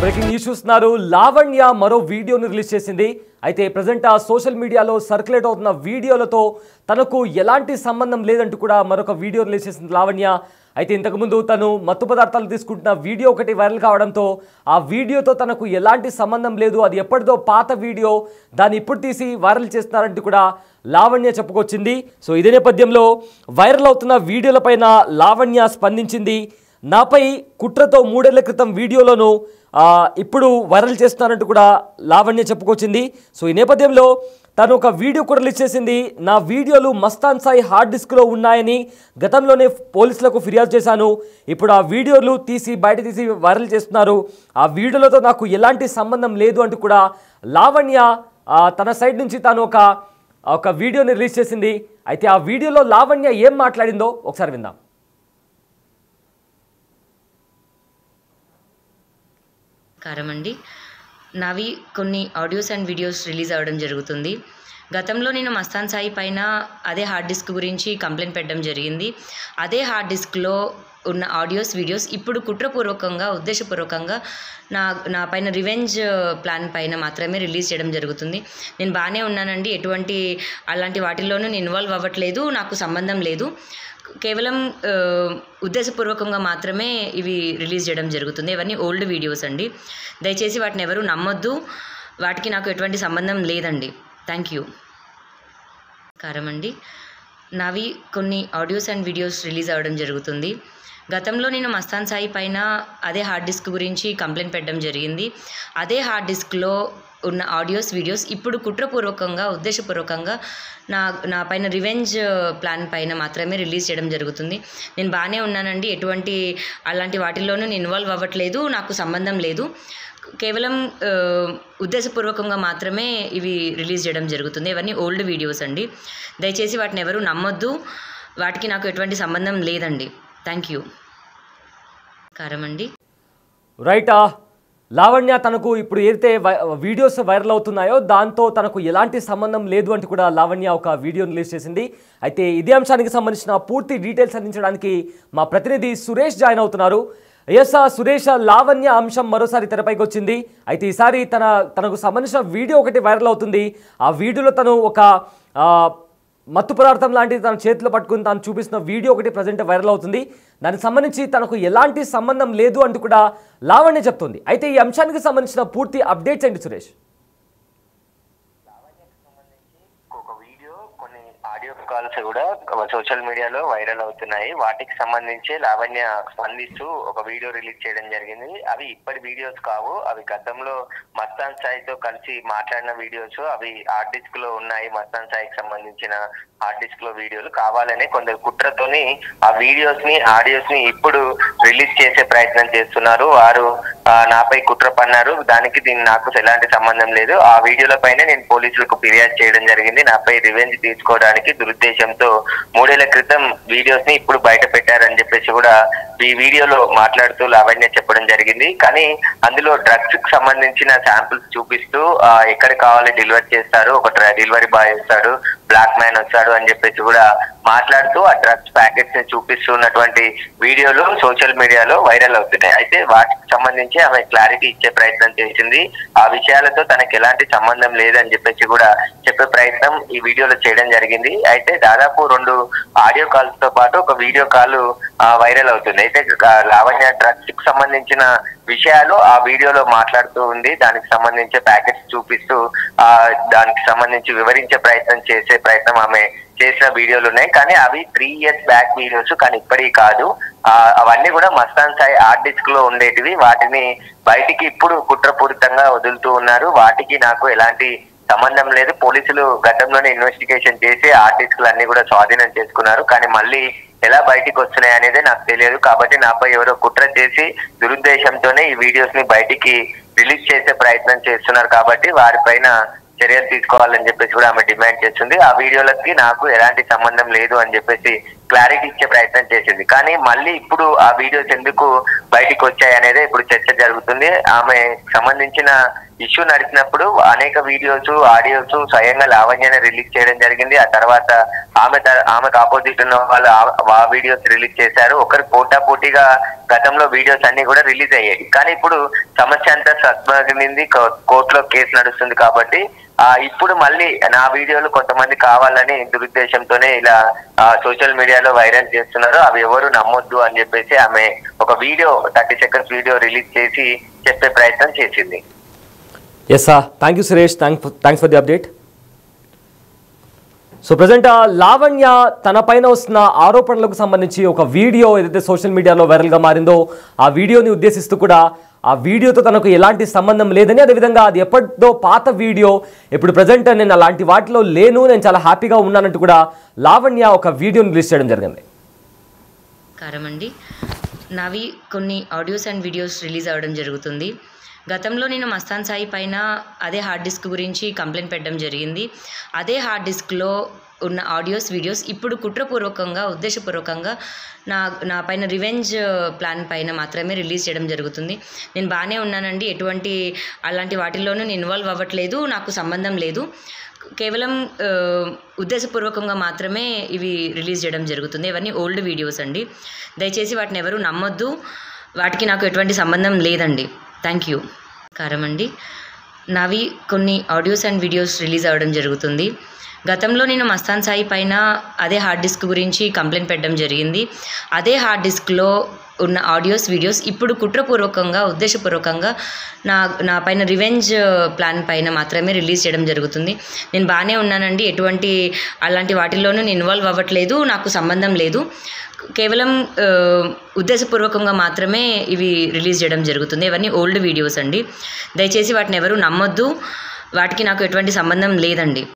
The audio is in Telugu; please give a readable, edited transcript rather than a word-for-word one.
బ్రేకింగ్ న్యూస్ చూస్తున్నారు. లావణ్య మరో వీడియోను రిలీజ్ చేసింది. అయితే ప్రజెంట్ ఆ సోషల్ మీడియాలో సర్క్యులేట్ అవుతున్న వీడియోలతో తనకు ఎలాంటి సంబంధం లేదంటూ కూడా మరొక వీడియో రిలీజ్ చేసింది లావణ్య. అయితే ఇంతకుముందు తను మత్తు పదార్థాలు తీసుకుంటున్న వీడియో ఒకటి వైరల్ కావడంతో ఆ వీడియోతో తనకు ఎలాంటి సంబంధం లేదు, అది ఎప్పటిదో పాత వీడియో, దాన్ని ఇప్పుడు తీసి వైరల్ చేస్తున్నారంటూ కూడా లావణ్య చెప్పుకొచ్చింది. సో ఇదే నేపథ్యంలో వైరల్ అవుతున్న వీడియోలపైన లావణ్య స్పందించింది. నాపై కుట్రతో 3 ఏళ్ల క్రితం వీడియోలను ఇప్పుడు వైరల్ చేస్తున్నారంటూ కూడా లావణ్య చెప్పుకొచ్చింది. సో ఈ నేపథ్యంలో తను ఒక వీడియో కూడా రిలీజ్ చేసింది. నా వీడియోలు మస్తాన్ సాయి హార్డ్ డిస్క్లో ఉన్నాయని గతంలోనే పోలీసులకు ఫిర్యాదు చేశాను. ఇప్పుడు ఆ వీడియోలు బయట తీసి వైరల్ చేస్తున్నారు. ఆ వీడియోలతో నాకు ఎలాంటి సంబంధం లేదు అంటూ కూడా లావణ్య తన సైడ్ నుంచి తాను ఒక వీడియోని రిలీజ్ చేసింది. అయితే ఆ వీడియోలో లావణ్య ఏం మాట్లాడిందో ఒకసారి విందాం. కారమండి, నావి కొన్ని ఆడియోస్ అండ్ వీడియోస్ రిలీజ్ అవ్వడం జరుగుతుంది. గతంలో నేను మస్తాన్ సాయి పైన అదే హార్డ్ డిస్క్ గురించి కంప్లైంట్ పెట్టడం జరిగింది. అదే హార్డ్ డిస్క్లో ఉన్న ఆడియోస్ వీడియోస్ ఇప్పుడు కుట్రపూర్వకంగా ఉద్దేశపూర్వకంగా నా పైన రివెంజ్ ప్లాన్ పైన మాత్రమే రిలీజ్ చేయడం జరుగుతుంది. నేను బాగానే ఉన్నానండి, ఎటువంటి అలాంటి వాటిల్లోనూ నేను ఇన్వాల్వ్ అవ్వట్లేదు, నాకు సంబంధం లేదు. కేవలం ఉద్దేశపూర్వకంగా మాత్రమే ఇవి రిలీజ్ చేయడం జరుగుతుంది. ఇవన్నీ ఓల్డ్ వీడియోస్ అండి, దయచేసి వాటిని ఎవరు నమ్మొద్దు, వాటికి నాకు ఎటువంటి సంబంధం లేదండి. Thank you. కారమండి, నావి కొన్ని ఆడియోస్ అండ్ వీడియోస్ రిలీజ్ అవ్వడం జరుగుతుంది. గతంలో నేను మస్తాన్ సాయి పైన అదే హార్డ్ డిస్క్ గురించి కంప్లైంట్ పెట్టడం జరిగింది. అదే హార్డ్ డిస్క్లో ఉన్న ఆడియోస్ వీడియోస్ ఇప్పుడు కుట్రపూర్వకంగా ఉద్దేశపూర్వకంగా నా పైన రివెంజ్ ప్లాన్ పైన మాత్రమే రిలీజ్ చేయడం జరుగుతుంది. నేను బాగానే ఉన్నానండి, ఎటువంటి అలాంటి వాటిల్లోనూ నేను ఇన్వాల్వ్ అవ్వట్లేదు, నాకు సంబంధం లేదు. కేవలం ఉద్దేశపూర్వకంగా మాత్రమే ఇవి రిలీజ్ చేయడం జరుగుతుంది. ఇవన్నీ ఓల్డ్ వీడియోస్ అండి, దయచేసి వాటిని ఎవరు నమ్మొద్దు, వాటికి నాకు ఎటువంటి సంబంధం లేదండి. Thank you. కారమండి, రైటా. లావణ్య తనకు ఇప్పుడు ఏదైతే వీడియోస్ వైరల్ అవుతున్నాయో దాంతో తనకు ఎలాంటి సంబంధం లేదు అంటూ కూడా లావణ్య ఒక వీడియో రిలీజ్ చేసింది. అయితే ఇదే అంశానికి సంబంధించిన పూర్తి డీటెయిల్స్ అందించడానికి మా ప్రతినిధి సురేష్ జాయిన్ అవుతున్నారు. ఎస్ సురేష్, లావణ్య అంశం మరోసారి తెరపైకి వచ్చింది. అయితే ఈసారి తనకు సంబంధించిన వీడియో ఒకటి వైరల్ అవుతుంది. ఆ వీడియోలో తను ఒక మత్తు పదార్థం లాంటిది తన చేతిలో పట్టుకుని తాను చూపిస్తున్న వీడియో ఒకటి ప్రజెంట్ వైరల్ అవుతుంది. దానికి సంబంధించి తనకు ఎలాంటి సంబంధం లేదు అంటూ కూడా లావణ్య చెప్తుంది. అయితే ఈ అంశానికి సంబంధించిన పూర్తి అప్డేట్స్ ఏంటి సురేష్? ఆడియో కాల్స్ కూడా సోషల్ మీడియాలో వైరల్ అవుతున్నాయి. వాటికి సంబంధించి లావణ్య స్పందిస్తూ ఒక వీడియో రిలీజ్ చేయడం జరిగింది. అవి ఇప్పటి వీడియోస్ కావు, అవి గతంలో మస్తాన్ సాయితో కలిసి మాట్లాడిన వీడియోస్. అవి హార్డ్ డిస్క్ లో ఉన్నాయి. మస్తాన్ సాయికి సంబంధించిన హార్డ్ డిస్క్ లో వీడియోలు కావాలనే కొందరు కుట్రతోని ఆ వీడియోస్ ని ఆడియోస్ ని ఇప్పుడు రిలీజ్ చేసే ప్రయత్నం చేస్తున్నారు. వారు నాపై కుట్ర పన్నారు, దీనికి నాకు ఎలాంటి సంబంధం లేదు. ఆ వీడియోల పైన నేను పోలీసులకు ఫిర్యాదు చేయడం జరిగింది. నాపై రివెంజ్ తీసుకోవడానికి దురుద్దేశంతో 3 ఏళ్ల క్రితం వీడియోస్ ని ఇప్పుడు బయట పెట్టారని చెప్పేసి కూడా ఈ వీడియోలో మాట్లాడుతూ లావణ్య చెప్పడం జరిగింది. కానీ అందులో డ్రగ్స్ కి సంబంధించిన శాంపిల్స్ చూపిస్తూ ఎక్కడ కావాలి డెలివరీ చేస్తారు, ఒక డెలివరీ బాయ్ వస్తాడు, బ్లాక్ మ్యాన్ వస్తాడు అని చెప్పేసి కూడా మాట్లాడుతూ ఆ డ్రగ్స్ ప్యాకెట్స్ ని చూపిస్తున్నటువంటి వీడియోలు సోషల్ మీడియాలో వైరల్ అవుతున్నాయి. అయితే వాటికి సంబంధించి ఆమె క్లారిటీ ఇచ్చే ప్రయత్నం చేసింది. ఆ విషయాలతో తనకు ఎలాంటి సంబంధం లేదని చెప్పేసి కూడా చెప్పే ప్రయత్నం ఈ వీడియోలో చేయడం జరిగింది. అయితే దాదాపు 2 ఆడియో కాల్స్ తో పాటు ఒక వీడియో కాల్ వైరల్ అవుతుంది. అయితే లావణ్య డ్రగ్స్ కి సంబంధించిన విషయాలు ఆ వీడియోలో మాట్లాడుతూ ఉంది. దానికి సంబంధించి ప్యాకెట్స్ చూపిస్తూ దానికి సంబంధించి వివరించే ప్రయత్నం ఆమె చేసిన వీడియోలు ఉన్నాయి. కానీ అవి 3 years బ్యాక్ వీడియోస్, కానీ ఇప్పటివి కాదు. అవన్నీ కూడా మస్తాన్ సాయి హార్డ్ డిస్క్ లో ఉండేటివి. వాటిని బయటికి ఇప్పుడు కుట్రపూరితంగా వదులుతూ ఉన్నారు. వాటికి నాకు ఎలాంటి సంబంధం లేదు. పోలీసులు గతంలోనే ఇన్వెస్టిగేషన్ చేసి హార్డ్ డిస్క్లు అన్ని కూడా స్వాధీనం చేసుకున్నారు. కానీ మళ్ళీ ఎలా బయటికి వస్తున్నాయి అనేది నాకు తెలియదు. కాబట్టి నాపై ఎవరో కుట్ర చేసి దురుద్దేశంతోనే ఈ వీడియోస్ ని బయటికి రిలీజ్ చేసే ప్రయత్నం చేస్తున్నారు. కాబట్టి వారిపైన చర్యలు తీసుకోవాలని చెప్పేసి కూడా ఆమె డిమాండ్ చేస్తుంది. ఆ వీడియోలకి నాకు ఎలాంటి సంబంధం లేదు అని చెప్పేసి క్లారిటీ ఇచ్చే ప్రయత్నం చేసింది. కానీ మళ్ళీ ఇప్పుడు ఆ వీడియోస్ ఎందుకు బయటికి వచ్చాయి అనేది ఇప్పుడు చర్చ జరుగుతుంది. ఆమె సంబంధించిన ఇష్యూ నడిచినప్పుడు అనేక వీడియోస్ ఆడియోస్ స్వయంగా లావణ్యనే రిలీజ్ చేయడం జరిగింది. ఆ తర్వాత ఆమెకు ఆపోజిట్ ఉన్న వాళ్ళు ఆ వీడియోస్ రిలీజ్ చేశారు. ఒకరి పోటాపోటీగా గతంలో వీడియోస్ అన్ని కూడా రిలీజ్ అయ్యాయి. కానీ ఇప్పుడు సమస్య అంతా సద్మగిలింది, కోర్టులో కేసు నడుస్తుంది. కాబట్టి ఇప్పుడు మళ్ళీ నా వీడియోలు కొంతమంది కావాలని దురుద్దేశంతోనే ఇలా సోషల్ మీడియాలో వైరల్ చేస్తున్నారు. అవి ఎవరు నమ్మొద్దు అని చెప్పేసి ఆమె ఒక వీడియో 30 seconds వీడియో రిలీజ్ చేసి చెప్పే ప్రయత్నం చేసింది. Yes sir, thank you Suresh, thanks for the update. So present Lavanya తన పైన వస్తున్న ఆరోపణలకు సంబంధించి ఒక వీడియో ఏదైతే సోషల్ మీడియాలో వైరల్గా మారిందో ఆ వీడియోని ఉద్దేశిస్తూ కూడా ఆ వీడియోతో తనకు ఎలాంటి సంబంధం లేదని, అదేవిధంగా అది ఎప్పటిదో పాత వీడియో, ఇప్పుడు ప్రజెంట్ నేను అలాంటి వాటిలో లేను, నేను చాలా హ్యాపీగా ఉన్నానంటూ కూడా లావణ్య ఒక వీడియోని రిలీజ్ చేయడం జరిగింది. కారమండి, నావి కొన్ని ఆడియోస్ అండ్ వీడియోస్ రిలీజ్ అవ్వడం జరుగుతుంది. గతంలో నేను మస్తాన్ సాయి పైన అదే హార్డ్ డిస్క్ గురించి కంప్లైంట్ పెట్టడం జరిగింది. అదే హార్డ్ డిస్క్లో ఉన్న ఆడియోస్ వీడియోస్ ఇప్పుడు కుట్రపూర్వకంగా ఉద్దేశపూర్వకంగా నా పైన రివెంజ్ ప్లాన్ పైన మాత్రమే రిలీజ్ చేయడం జరుగుతుంది. నేను బాగానే ఉన్నానండి, ఎటువంటి అలాంటి వాటిల్లోనూ నేను ఇన్వాల్వ్ అవ్వట్లేదు, నాకు సంబంధం లేదు. కేవలం ఉద్దేశపూర్వకంగా మాత్రమే ఇవి రిలీజ్ చేయడం జరుగుతుంది. ఇవన్నీ ఓల్డ్ వీడియోస్ అండి, దయచేసి వాటిని ఎవరు నమ్మొద్దు, వాటికి నాకు ఎటువంటి సంబంధం లేదండి. Thank you. కారమండి, నావి కొన్ని ఆడియోస్ అండ్ వీడియోస్ రిలీజ్ అవ్వడం జరుగుతుంది. గతంలో నేను మస్తాన్ సాయి పైన అదే హార్డ్ డిస్క్ గురించి కంప్లైంట్ పెట్టడం జరిగింది. అదే హార్డ్ డిస్క్లో ఉన్న ఆడియోస్ వీడియోస్ ఇప్పుడు కుట్రపూర్వకంగా ఉద్దేశపూర్వకంగా నా పైన రివెంజ్ ప్లాన్ పైన మాత్రమే రిలీజ్ చేయడం జరుగుతుంది. నేను బాగానే ఉన్నానండి, ఎటువంటి అలాంటి వాటిల్లోనూ నేను ఇన్వాల్వ్ అవ్వట్లేదు, నాకు సంబంధం లేదు. కేవలం ఉద్దేశపూర్వకంగా మాత్రమే ఇవి రిలీజ్ చేయడం జరుగుతుంది. ఇవన్నీ ఓల్డ్ వీడియోస్ అండి, దయచేసి వాటిని ఎవరు నమ్మొద్దు, వాటికి నాకు ఎటువంటి సంబంధం లేదండి.